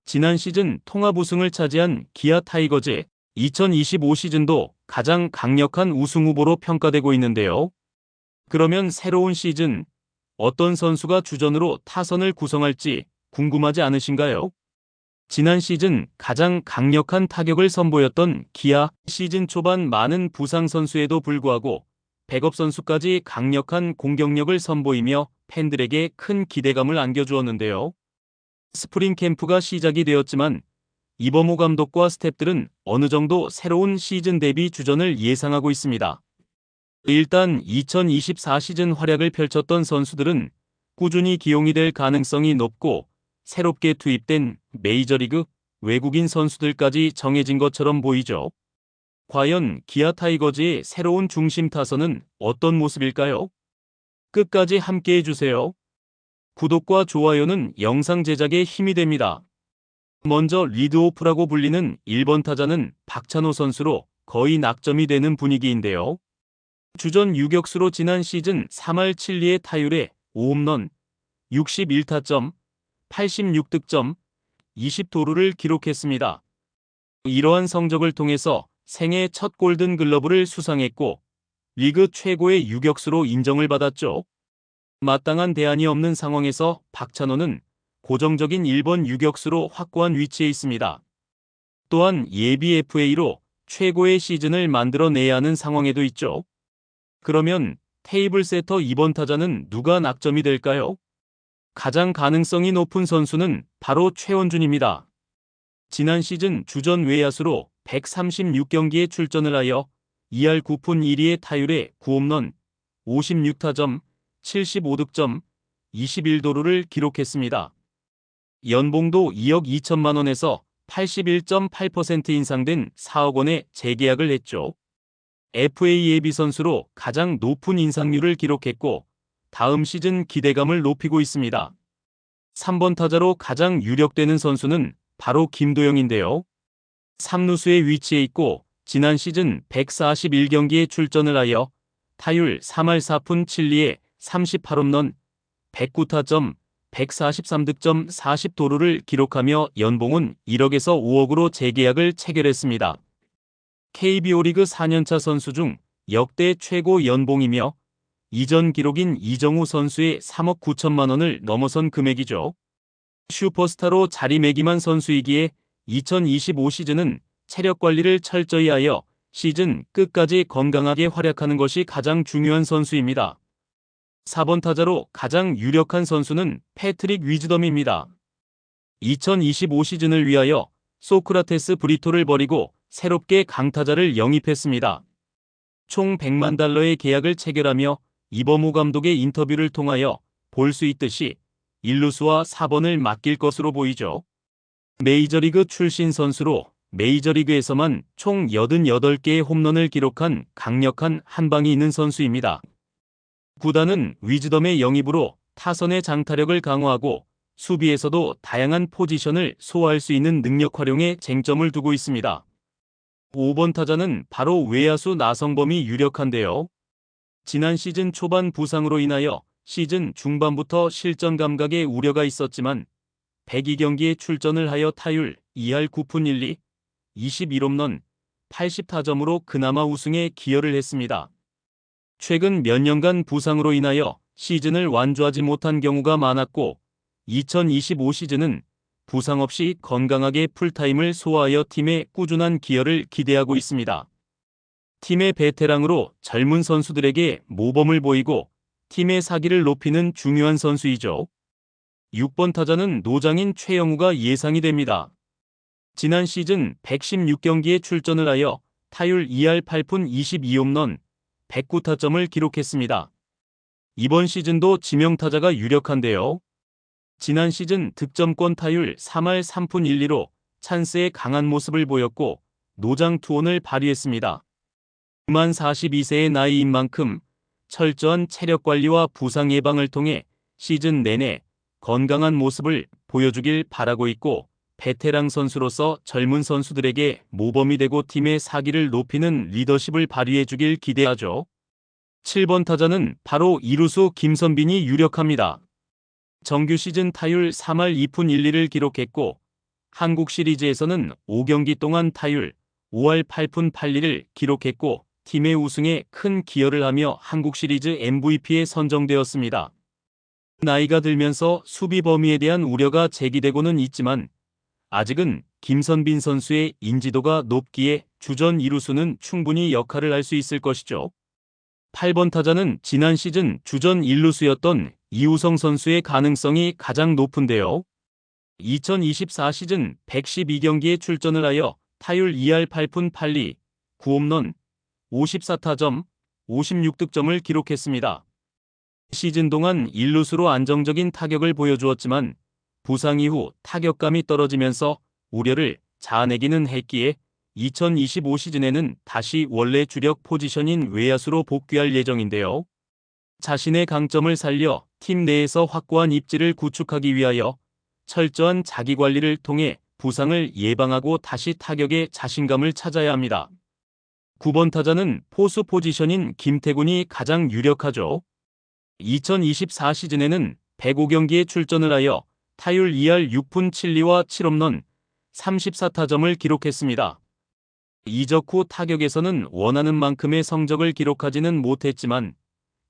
지난 시즌 통합 우승을 차지한 기아 타이거즈 2025 시즌도 가장 강력한 우승 후보로 평가되고 있는데요. 그러면 새로운 시즌 어떤 선수가 주전으로 타선을 구성할지 궁금하지 않으신가요? 지난 시즌 가장 강력한 타격을 선보였던 기아, 시즌 초반 많은 부상 선수에도 불구하고 백업 선수까지 강력한 공격력을 선보이며 팬들에게 큰 기대감을 안겨주었는데요. 스프링 캠프가 시작이 되었지만 이범호 감독과 스태프들은 어느 정도 새로운 시즌 대비 주전을 예상하고 있습니다. 일단 2024 시즌 활약을 펼쳤던 선수들은 꾸준히 기용이 될 가능성이 높고, 새롭게 투입된 메이저리그 외국인 선수들까지 정해진 것처럼 보이죠. 과연 기아 타이거즈의 새로운 중심 타선은 어떤 모습일까요? 끝까지 함께해 주세요. 구독과 좋아요는 영상 제작에 힘이 됩니다. 먼저 리드오프라고 불리는 1번 타자는 박찬호 선수로 거의 낙점이 되는 분위기인데요. 주전 유격수로 지난 시즌 3할 7리의 타율에 5홈런, 61타점, 86득점, 20도루를 기록했습니다. 이러한 성적을 통해서 생애 첫 골든글러브를 수상했고 리그 최고의 유격수로 인정을 받았죠. 마땅한 대안이 없는 상황에서 박찬호는 고정적인 1번 유격수로 확고한 위치에 있습니다. 또한 예비 FA로 최고의 시즌을 만들어내야 하는 상황에도 있죠. 그러면 테이블 세터 2번 타자는 누가 낙점이 될까요? 가장 가능성이 높은 선수는 바로 최원준입니다. 지난 시즌 주전 외야수로 136경기에 출전을 하여 2할 9푼 1리의 타율에 9홈런, 56타점, 75득점, 21도루를 기록했습니다. 연봉도 2억 2천만 원에서 81.8% 인상된 4억 원에 재계약을 했죠. FA 예비 선수로 가장 높은 인상률을 기록했고 다음 시즌 기대감을 높이고 있습니다. 3번 타자로 가장 유력되는 선수는 바로 김도영인데요. 3루수에 위치해 있고 지난 시즌 141경기에 출전을 하여 타율 3할 4푼 7리에 38홈런, 109타점, 143득점, 40도루를 기록하며 연봉은 1억에서 5억으로 재계약을 체결했습니다. KBO 리그 4년차 선수 중 역대 최고 연봉이며 이전 기록인 이정우 선수의 3억 9천만 원을 넘어선 금액이죠. 슈퍼스타로 자리매김한 선수이기에 2025 시즌은 체력 관리를 철저히 하여 시즌 끝까지 건강하게 활약하는 것이 가장 중요한 선수입니다. 4번 타자로 가장 유력한 선수는 패트릭 위즈덤입니다. 2025 시즌을 위하여 소크라테스 브리토를 버리고 새롭게 강타자를 영입했습니다. 총 100만 달러의 계약을 체결하며 이범호 감독의 인터뷰를 통하여 볼 수 있듯이 1루수와 4번을 맡길 것으로 보이죠. 메이저리그 출신 선수로 메이저리그에서만 총 88개의 홈런을 기록한 강력한 한방이 있는 선수입니다. 구단은 위즈덤의 영입으로 타선의 장타력을 강화하고 수비에서도 다양한 포지션을 소화할 수 있는 능력 활용에 쟁점을 두고 있습니다. 5번 타자는 바로 외야수 나성범이 유력한데요. 지난 시즌 초반 부상으로 인하여 시즌 중반부터 실전 감각에 우려가 있었지만 102경기에 출전을 하여 타율 2할 9푼 1리, 21홈런, 80타점으로 그나마 우승에 기여를 했습니다. 최근 몇 년간 부상으로 인하여 시즌을 완주하지 못한 경우가 많았고 2025 시즌은 부상 없이 건강하게 풀타임을 소화하여 팀의 꾸준한 기여를 기대하고 있습니다. 팀의 베테랑으로 젊은 선수들에게 모범을 보이고 팀의 사기를 높이는 중요한 선수이죠. 6번 타자는 노장인 최영우가 예상이 됩니다. 지난 시즌 116경기에 출전을 하여 타율 2할 8푼 22홈런, 109타점을 기록했습니다. 이번 시즌도 지명타자가 유력한데요. 지난 시즌 득점권 타율 3할 3푼 1리로 찬스에 강한 모습을 보였고 노장 투혼을 발휘했습니다. 만 42세의 나이인 만큼 철저한 체력 관리와 부상 예방을 통해 시즌 내내 건강한 모습을 보여주길 바라고 있고 베테랑 선수로서 젊은 선수들에게 모범이 되고 팀의 사기를 높이는 리더십을 발휘해주길 기대하죠. 7번 타자는 바로 이루수 김선빈이 유력합니다. 정규 시즌 타율 3할 2푼 1리를 기록했고 한국 시리즈에서는 5경기 동안 타율 5할 8푼 8리를 기록했고 팀의 우승에 큰 기여를 하며 한국 시리즈 MVP에 선정되었습니다. 나이가 들면서 수비 범위에 대한 우려가 제기되고는 있지만 아직은 김선빈 선수의 인지도가 높기에 주전 2루수는 충분히 역할을 할 수 있을 것이죠. 8번 타자는 지난 시즌 주전 1루수였던 이우성 선수의 가능성이 가장 높은데요. 2024 시즌 112경기에 출전을 하여 타율 2할 8푼 8리, 9홈런, 54타점, 56득점을 기록했습니다. 시즌 동안 1루수로 안정적인 타격을 보여주었지만 부상 이후 타격감이 떨어지면서 우려를 자아내기는 했기에 2025 시즌에는 다시 원래 주력 포지션인 외야수로 복귀할 예정인데요. 자신의 강점을 살려 팀 내에서 확고한 입지를 구축하기 위하여 철저한 자기관리를 통해 부상을 예방하고 다시 타격에 자신감을 찾아야 합니다. 9번 타자는 포수 포지션인 김태군이 가장 유력하죠. 2024 시즌에는 105경기에 출전을 하여 타율 2할 6푼 7리와 7홈런, 34타점을 기록했습니다. 이적 후 타격에서는 원하는 만큼의 성적을 기록하지는 못했지만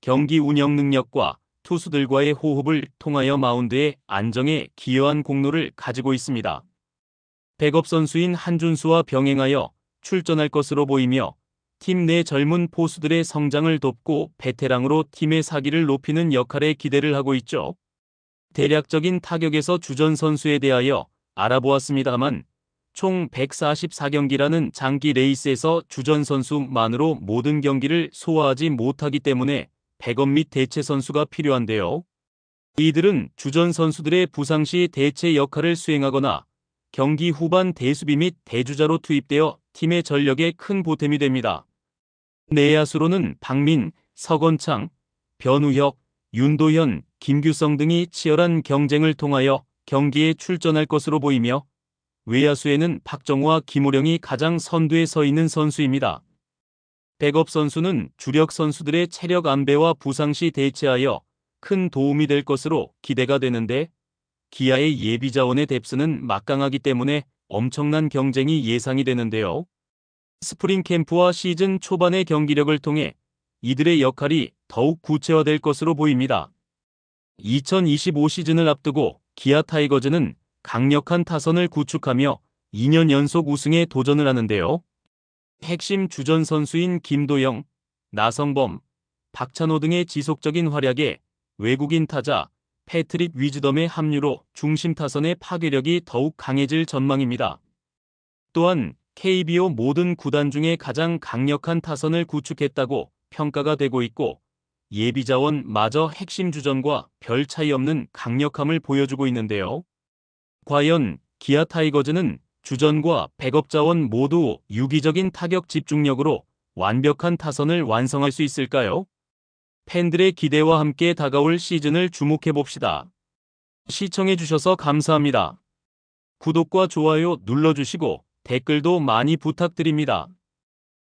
경기 운영 능력과 투수들과의 호흡을 통하여 마운드의 안정에 기여한 공로를 가지고 있습니다. 백업 선수인 한준수와 병행하여 출전할 것으로 보이며 팀 내 젊은 포수들의 성장을 돕고 베테랑으로 팀의 사기를 높이는 역할에 기대를 하고 있죠. 대략적인 타격에서 주전 선수에 대하여 알아보았습니다만 총 144경기라는 장기 레이스에서 주전 선수만으로 모든 경기를 소화하지 못하기 때문에 백업 및 대체 선수가 필요한데요. 이들은 주전 선수들의 부상 시 대체 역할을 수행하거나 경기 후반 대수비 및 대주자로 투입되어 팀의 전력에 큰 보탬이 됩니다. 내야수로는 박민, 서건창, 변우혁, 윤도현, 김규성 등이 치열한 경쟁을 통하여 경기에 출전할 것으로 보이며 외야수에는 박정우와 김호령이 가장 선두에 서 있는 선수입니다. 백업 선수는 주력 선수들의 체력 안배와 부상 시 대체하여 큰 도움이 될 것으로 기대가 되는데 기아의 예비 자원의 뎁스는 막강하기 때문에 엄청난 경쟁이 예상이 되는데요. 스프링 캠프와 시즌 초반의 경기력을 통해 이들의 역할이 더욱 구체화될 것으로 보입니다. 2025 시즌을 앞두고 기아 타이거즈는 강력한 타선을 구축하며 2년 연속 우승에 도전을 하는데요. 핵심 주전 선수인 김도영, 나성범, 박찬호 등의 지속적인 활약에 외국인 타자 패트릭 위즈덤의 합류로 중심 타선의 파괴력이 더욱 강해질 전망입니다. 또한 KBO 모든 구단 중에 가장 강력한 타선을 구축했다고 평가가 되고 있고 예비 자원마저 핵심 주전과 별 차이 없는 강력함을 보여주고 있는데요. 과연 기아 타이거즈는 주전과 백업 자원 모두 유기적인 타격 집중력으로 완벽한 타선을 완성할 수 있을까요? 팬들의 기대와 함께 다가올 시즌을 주목해봅시다. 시청해주셔서 감사합니다. 구독과 좋아요 눌러주시고 댓글도 많이 부탁드립니다.